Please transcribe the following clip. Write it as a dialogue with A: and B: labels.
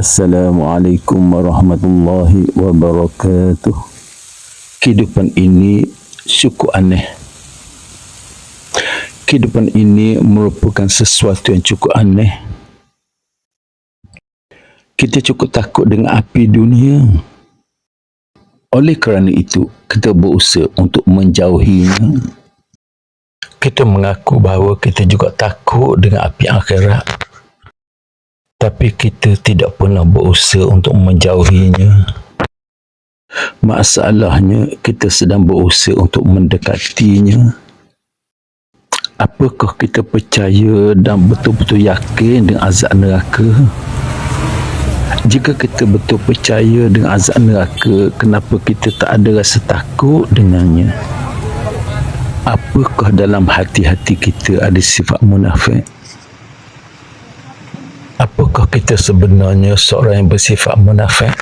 A: Assalamualaikum warahmatullahi wabarakatuh. Kehidupan ini cukup aneh. Kehidupan ini merupakan sesuatu yang cukup aneh. Kita cukup takut dengan api dunia. Oleh kerana itu, kita berusaha untuk menjauhinya. Kita mengaku bahawa kita juga takut dengan api akhirat. Tapi kita tidak pernah berusaha untuk menjauhinya. Masalahnya, kita sedang berusaha untuk mendekatinya. Apakah kita percaya dan betul-betul yakin dengan azab neraka? Jika kita betul percaya dengan azab neraka, kenapa kita tak ada rasa takut dengannya? Apakah dalam hati-hati kita ada sifat munafik? Apakah kita sebenarnya seorang yang bersifat munafik?